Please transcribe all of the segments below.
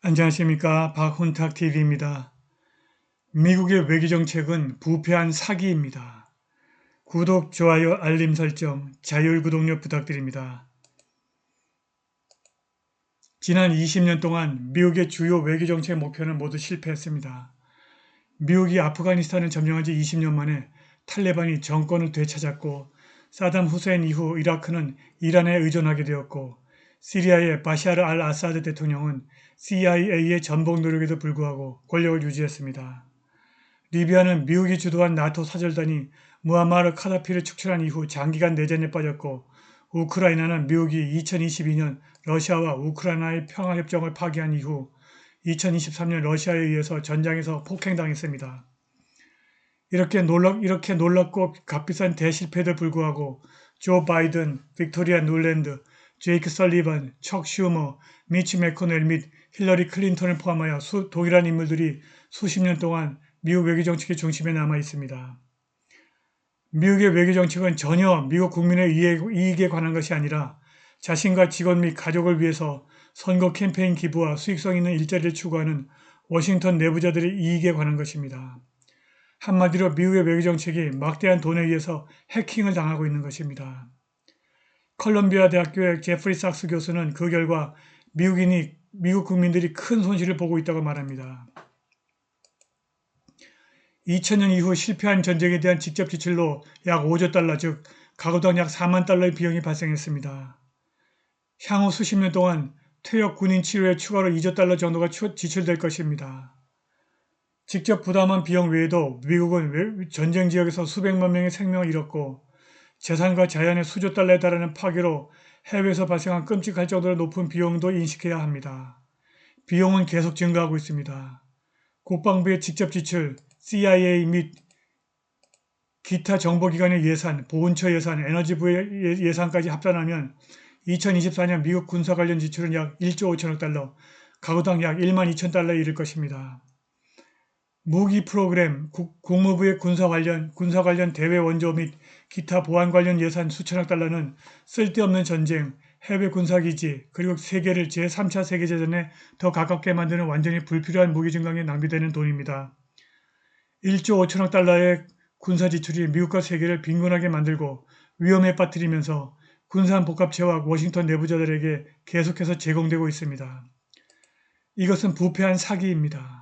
안녕하십니까. 박훈탁TV입니다. 미국의 외교정책은 부패한 사기입니다. 구독, 좋아요, 알림 설정, 자율구독료 부탁드립니다. 지난 20년 동안 미국의 주요 외교정책 목표는 모두 실패했습니다. 미국이 아프가니스탄을 점령한 지 20년 만에 탈레반이 정권을 되찾았고, 사담 후세인 이후 이라크는 이란에 의존하게 되었고, 시리아의 바샤르 알 아사드 대통령은 CIA의 전복 노력에도 불구하고 권력을 유지했습니다. 리비아는 미국이 주도한 나토 사절단이 무아마르 카다피를 축출한 이후 장기간 내전에 빠졌고, 우크라이나는 미국이 2022년 러시아와 우크라이나의 평화협정을 파기한 이후 2023년 러시아에 의해서 전장에서 폭행당했습니다. 이렇게 놀랍고 값비싼 대실패에도 불구하고 조 바이든, 빅토리아 눌랜드, 제이크 설리반, 척 슈머, 미치 매코넬 및 힐러리 클린턴을 포함하여 동일한 인물들이 수십 년 동안 미국 외교정책의 중심에 남아 있습니다. 미국의 외교정책은 전혀 미국 국민의 이익에 관한 것이 아니라 자신과 직원 및 가족을 위해서 선거 캠페인 기부와 수익성 있는 일자리를 추구하는 워싱턴 내부자들의 이익에 관한 것입니다. 한마디로 미국의 외교정책이 막대한 돈에 의해서 해킹을 당하고 있는 것입니다. 컬럼비아 대학교의 제프리 sak스 교수는 그 결과 미국 국민들이 큰 손실을 보고 있다고 말합니다. 2000년 이후 실패한 전쟁에 대한 직접 지출로 약 5조 달러, 즉 가구당 약 4만 달러의 비용이 발생했습니다. 향후 수십 년 동안 퇴역 군인 치료에 추가로 2조 달러 정도가 지출될 것입니다. 직접 부담한 비용 외에도 미국은 전쟁 지역에서 수백만 명의 생명을 잃었고, 재산과 자연의 수조 달러에 달하는 파괴로 해외에서 발생한 끔찍할 정도로 높은 비용도 인식해야 합니다. 비용은 계속 증가하고 있습니다. 국방부의 직접 지출, CIA 및 기타 정보기관의 예산, 보훈처 예산, 에너지부의 예산까지 합산하면 2024년 미국 군사 관련 지출은 약 1조 5천억 달러, 가구당 약 1만 2천 달러에 이를 것입니다. 무기 프로그램, 국무부의 군사 관련 대외 원조 및 기타 보안 관련 예산 수천억 달러는 쓸데없는 전쟁, 해외 군사기지, 그리고 세계를 제3차 세계대전에 더 가깝게 만드는 완전히 불필요한 무기 증강에 낭비되는 돈입니다. 1조 5천억 달러의 군사 지출이 미국과 세계를 빈곤하게 만들고 위험에 빠뜨리면서 군산 복합체와 워싱턴 내부자들에게 계속해서 제공되고 있습니다. 이것은 부패한 사기입니다.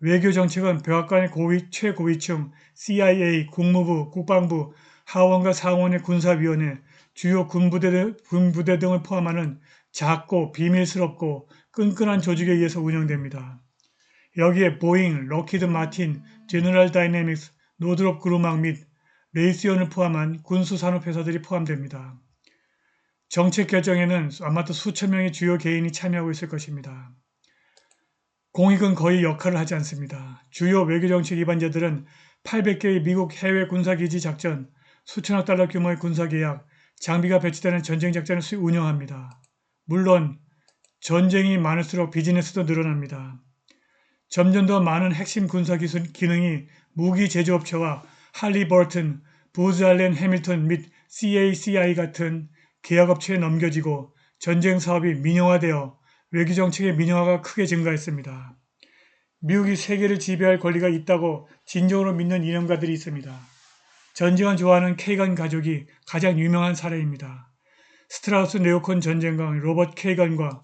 외교정책은 백악관의 최고위층, CIA, 국무부, 국방부, 하원과 상원의 군사위원회, 주요 군부대 등을 포함하는 작고 비밀스럽고 끈끈한 조직에 의해서 운영됩니다. 여기에 보잉, 럭히드 마틴, 제너럴 다이내믹스, 노드롭 그루망 및 레이스연을 포함한 군수산업회사들이 포함됩니다. 정책 결정에는 아마도 수천 명의 주요 개인이 참여하고 있을 것입니다. 공익은 거의 역할을 하지 않습니다. 주요 외교정책 위반자들은 800개의 미국 해외 군사기지 작전, 수천억 달러 규모의 군사계약, 장비가 배치되는 전쟁작전을 운영합니다. 물론 전쟁이 많을수록 비즈니스도 늘어납니다. 점점 더 많은 핵심 군사기술 기능이 무기 제조업체와 할리버튼, 부즈 알렌 해밀턴 및 CACI 같은 계약업체에 넘겨지고 전쟁 사업이 민영화되어 외교정책의 민영화가 크게 증가했습니다. 미국이 세계를 지배할 권리가 있다고 진정으로 믿는 이념가들이 있습니다. 전쟁을 좋아하는 케이건 가족이 가장 유명한 사례입니다. 스트라우스 네오콘 전쟁강 로버트 케이건과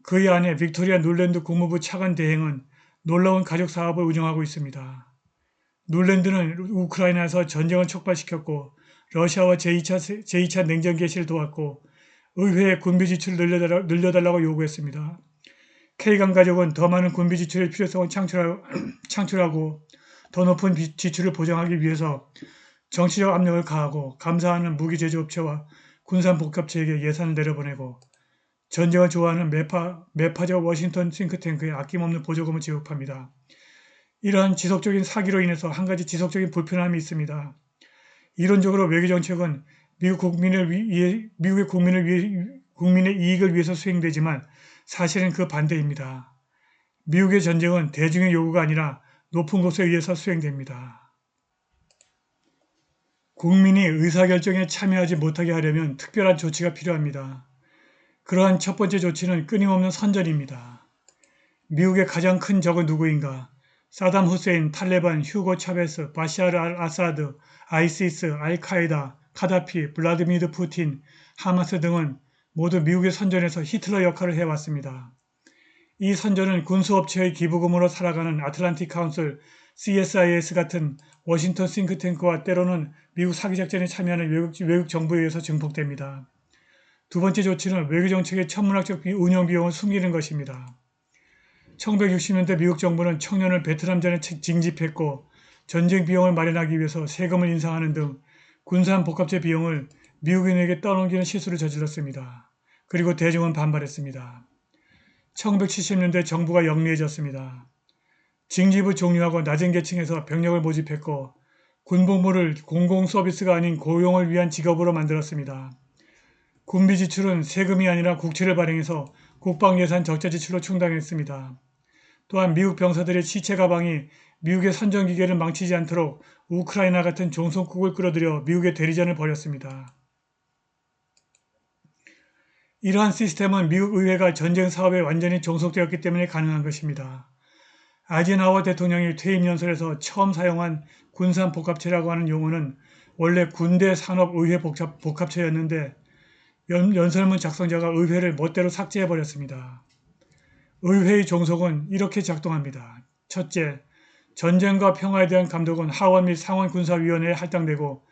그의 아내 빅토리아 눌랜드 국무부 차관 대행은 놀라운 가족 사업을 운영하고 있습니다. 눌랜드는 우크라이나에서 전쟁을 촉발시켰고 러시아와 제2차 냉전 개시를 도왔고 의회에 군비 지출을 늘려달라고 요구했습니다. 케이건 가족은 더 많은 군비 지출의 필요성을 창출하고 더 높은 지출을 보장하기 위해서 정치적 압력을 가하고 감사하는 무기 제조업체와 군산 복합체에게 예산을 내려보내고 전쟁을 좋아하는 매파적 워싱턴 싱크탱크에 아낌없는 보조금을 지급합니다. 이러한 지속적인 사기로 인해서 한 가지 지속적인 불편함이 있습니다. 이론적으로 외교정책은 미국의 국민의 이익을 위해서 수행되지만 사실은 그 반대입니다. 미국의 전쟁은 대중의 요구가 아니라 높은 곳에 의해서 수행됩니다. 국민이 의사결정에 참여하지 못하게 하려면 특별한 조치가 필요합니다. 그러한 첫 번째 조치는 끊임없는 선전입니다. 미국의 가장 큰 적은 누구인가? 사담 후세인, 탈레반, 휴고 차베스, 바샤르 알 아사드, 아이시스, 알카에다, 카다피, 블라디미르 푸틴, 하마스 등은 모두 미국의 선전에서 히틀러 역할을 해왔습니다. 이 선전은 군수업체의 기부금으로 살아가는 아틀란틱 카운슬, CSIS 같은 워싱턴 싱크탱크와 때로는 미국 사기작전에 참여하는 외국 정부에 의해서 증폭됩니다. 두 번째 조치는 외교정책의 천문학적 운영 비용을 숨기는 것입니다. 1960년대 미국 정부는 청년을 베트남전에 징집했고 전쟁 비용을 마련하기 위해서 세금을 인상하는 등 군산 복합체 비용을 미국인에게 떠넘기는 실수를 저질렀습니다. 그리고 대중은 반발했습니다. 1970년대 정부가 영리해졌습니다. 징집을 종료하고 낮은 계층에서 병력을 모집했고 군복무를 공공 서비스가 아닌 고용을 위한 직업으로 만들었습니다. 군비 지출은 세금이 아니라 국채를 발행해서 국방 예산 적자 지출로 충당했습니다. 또한 미국 병사들의 시체 가방이 미국의 선전 기계를 망치지 않도록 우크라이나 같은 종속국을 끌어들여 미국의 대리전을 벌였습니다. 이러한 시스템은 미국 의회가 전쟁 사업에 완전히 종속되었기 때문에 가능한 것입니다. 아이젠하워 대통령이 퇴임 연설에서 처음 사용한 군산 복합체라고 하는 용어는 원래 군대 산업 의회 복합체였는데 연설문 작성자가 의회를 멋대로 삭제해버렸습니다. 의회의 종속은 이렇게 작동합니다. 첫째, 전쟁과 평화에 대한 감독은 하원 및 상원 군사위원회에 할당되고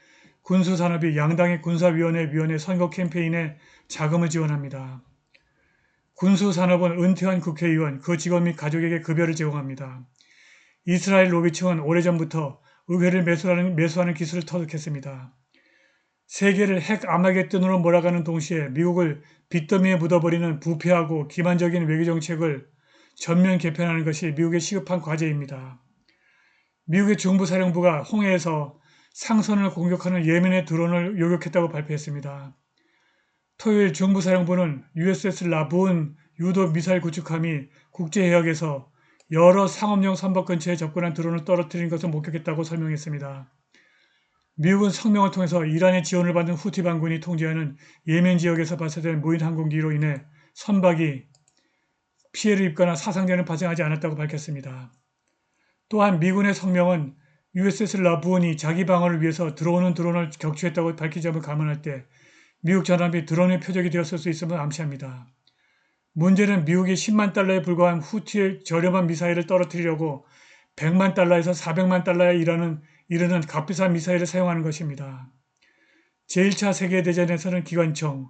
군수산업이 양당의 군사위원회 선거 캠페인에 자금을 지원합니다. 군수산업은 은퇴한 국회의원, 그 직원 및 가족에게 급여를 제공합니다. 이스라엘 로비층은 오래전부터 의회를 매수하는 기술을 터득했습니다. 세계를 핵 아마겟돈으로 몰아가는 동시에 미국을 빚더미에 묻어버리는 부패하고 기만적인 외교정책을 전면 개편하는 것이 미국의 시급한 과제입니다. 미국의 중부사령부가 홍해에서 상선을 공격하는 예멘의 드론을 요격했다고 발표했습니다. 토요일 중부사령부는 USS 라부은 유도 미사일 구축함이 국제해역에서 여러 상업용 선박 근처에 접근한 드론을 떨어뜨린 것을 목격했다고 설명했습니다. 미국은 성명을 통해서 이란의 지원을 받는 후티 반군이 통제하는 예멘 지역에서 발사된 무인 항공기로 인해 선박이 피해를 입거나 사상자는 발생하지 않았다고 밝혔습니다. 또한 미군의 성명은 USS 라부은이 자기 방어를 위해서 들어오는 드론을 격추했다고 밝힌 점을 감안할 때 미국 전함이 드론의 표적이 되었을 수 있음을 암시합니다. 문제는 미국이 10만 달러에 불과한 후티의 저렴한 미사일을 떨어뜨리려고 100만 달러에서 400만 달러에 이르는 값비싼 미사일을 사용하는 것입니다. 제1차 세계대전에서는 기관총,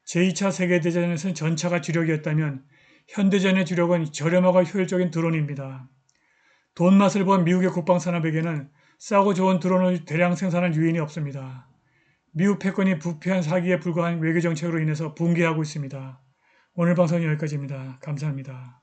제2차 세계대전에서는 전차가 주력이었다면 현대전의 주력은 저렴하고 효율적인 드론입니다. 돈맛을 본 미국의 국방산업에게는 싸고 좋은 드론을 대량 생산할 유인이 없습니다. 미국 패권이 부패한 사기에 불과한 외교정책으로 인해서 붕괴하고 있습니다. 오늘 방송은 여기까지입니다. 감사합니다.